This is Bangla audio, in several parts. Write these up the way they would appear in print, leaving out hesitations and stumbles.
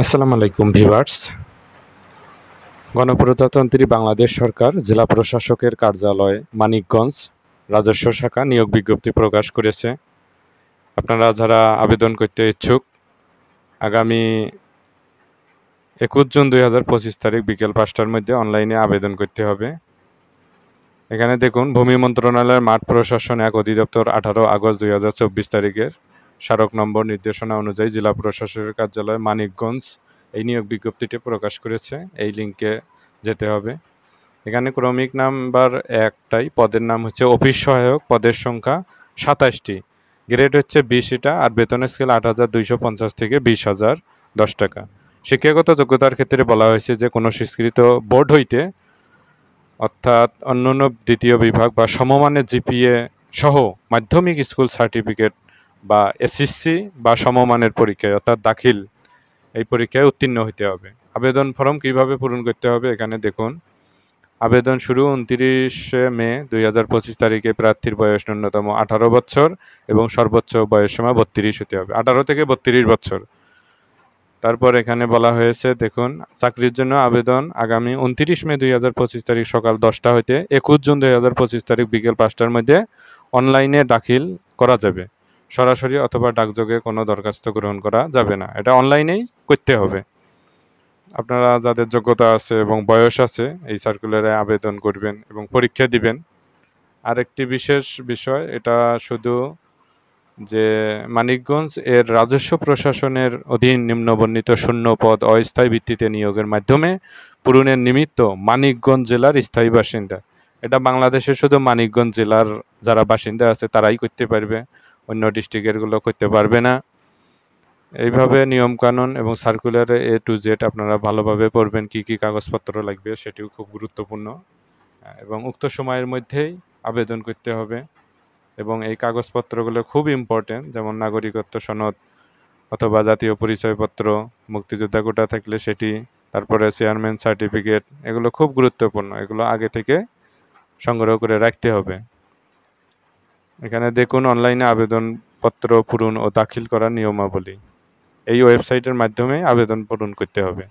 আসসালামু আলাইকুম ভিউয়ার্স। গণপ্রজাতন্ত্রী বাংলাদেশ সরকার জেলা প্রশাসকের কার্যালয় মানিকগঞ্জ রাজস্ব শাখা নিয়োগ বিজ্ঞপ্তি প্রকাশ করেছে। আপনারা যারা আবেদন করতে ইচ্ছুক আগামী 21 জুন 2025 তারিখ বিকেল 5টার মধ্যে অনলাইনে আবেদন করতে হবে। এখানে দেখুন ভূমি মন্ত্রণালয়ের মাঠ প্রশাসন 1 অধিদপ্তর 18 আগস্ট 2024 তারিখের স্মারক নম্বর নির্দেশনা অনুযায়ী জেলা প্রশাসকের কার্যালয় মানিকগঞ্জ এই নিয়োগ বিজ্ঞপ্তিটি প্রকাশ করেছে। এই লিঙ্কে যেতে হবে। এখানে ক্রমিক নাম্বার একটাই, পদের নাম হচ্ছে অফিস সহায়ক, পদের সংখ্যা 27টি, গ্রেড হচ্ছে 20টা, আর বেতনের স্কেল 8,250 থেকে 20,010 টাকা। শিক্ষাগত যোগ্যতার ক্ষেত্রে বলা হয়েছে যে কোনো স্বীকৃত বোর্ড হইতে অর্থাৎ অন্যান্য দ্বিতীয় বিভাগ বা সমমানের জিপিএ সহ মাধ্যমিক স্কুল সার্টিফিকেট বা এসএসসি বা সমমানের পরীক্ষায় অর্থাৎ দাখিল এই পরীক্ষায় উত্তীর্ণ হতে হবে। আবেদন ফর্ম কিভাবে পূরণ করতে হবে এখানে দেখুন। আবেদন শুরু 29 মে 2025 তারিখে। প্রার্থীর বয়স ন্যূনতম 18 বছর এবং সর্বোচ্চ বয়স সীমা 32 হতে হবে, 18 থেকে 32 বছর। তারপর এখানে বলা হয়েছে দেখুন, চাকরির জন্য আবেদন আগামী 29 মে 2025 তারিখ সকাল 10টা হইতে 21 জুন 2025 তারিখ বিকেল 5টার মধ্যে অনলাইনে দাখিল করা যাবে। সরাসরি অথবা ডাকযোগে কোনো দরখাস্ত গ্রহণ করা যাবে না, এটা অনলাইনেই করতে হবে। আপনারা যাদের যোগ্যতা আছে এবং বয়স আছে এই সার্কুলারে আবেদন করবেন এবং পরীক্ষা দিবেন। আরেকটি বিশেষ বিষয়, এটা শুধু যে মানিকগঞ্জ এর রাজস্ব প্রশাসনের অধীন নিম্নবর্ণিত শূন্য পদ অস্থায়ী ভিত্তিতে নিয়োগের মাধ্যমে পূরণের নিমিত্ত মানিকগঞ্জ জেলার স্থায়ী বাসিন্দা, এটা বাংলাদেশের শুধু মানিকগঞ্জ জেলার যারা বাসিন্দা আছে তারাই করতে পারবে, অন্য ডিস্ট্রিক্টেরগুলো করতে পারবে না। এইভাবে নিয়মকানুন এবং সার্কুলারে A to Z আপনারা ভালোভাবে পড়বেন, কি কি কাগজপত্র লাগবে সেটিও খুব গুরুত্বপূর্ণ, এবং উক্ত সময়ের মধ্যেই আবেদন করতে হবে। এবং এই কাগজপত্রগুলো খুব ইম্পর্টেন্ট, যেমন নাগরিকত্ব সনদ অথবা জাতীয় পরিচয়পত্র, মুক্তিযোদ্ধা কোটা থাকলে সেটি, তারপরে চেয়ারম্যান সার্টিফিকেট, এগুলো খুব গুরুত্বপূর্ণ, এগুলো আগে থেকে সংগ্রহ করে রাখতে হবে। এখানে দেখুন অনলাইনে আবেদনপত্র পূরণ ও দাখিল করার নিয়মাবলী, এই ওয়েবসাইটের মাধ্যমে আবেদন পূরণ করতে হবে।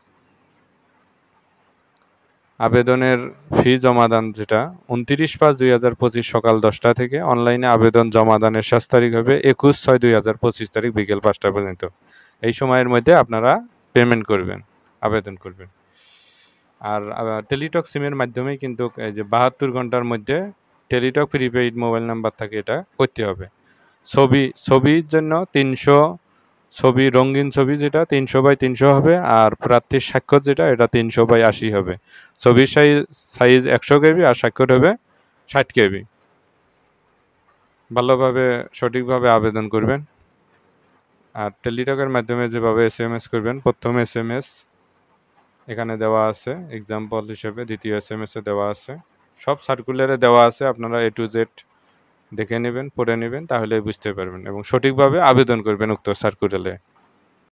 আবেদনের ফি জমাদান যেটা 29/5/2025 সকাল 10টা থেকে, অনলাইনে আবেদন জমাদানের শেষ তারিখ হবে 21/6/2025 তারিখ বিকেল 5টা পর্যন্ত। এই সময়ের মধ্যে আপনারা পেমেন্ট করবেন, আবেদন করবেন। আর টেলিটক সিমের মাধ্যমেই কিন্তু এই যে 72 ঘন্টার মধ্যে টেলিটক প্রিপেইড মোবাইল নাম্বার থাকে, এটা করতে হবে। ছবির জন্য 300 ছবি, রঙিন ছবি যেটা 300/300 হবে, আর প্রার্থীর স্বাক্ষর যেটা এটা 300/80 হবে। ছবির সাইজ 100 কেবি আর স্বাক্ষর হবে 60 কেবি। ভালোভাবে সঠিকভাবে আবেদন করবেন। আর টেলিটকের মাধ্যমে যেভাবে SMS করবেন, প্রথম SMS এখানে দেওয়া আছে এক্সাম্পল হিসেবে, দ্বিতীয় SMS এ দেওয়া আছে, সব সার্কুলারে দেওয়া আছে, আপনারা A to Z দেখে নেবেন, পড়ে নেবেন, তাহলে বুঝতে পারবেন এবং সঠিকভাবে আবেদন করবেন উক্ত সার্কুলারে।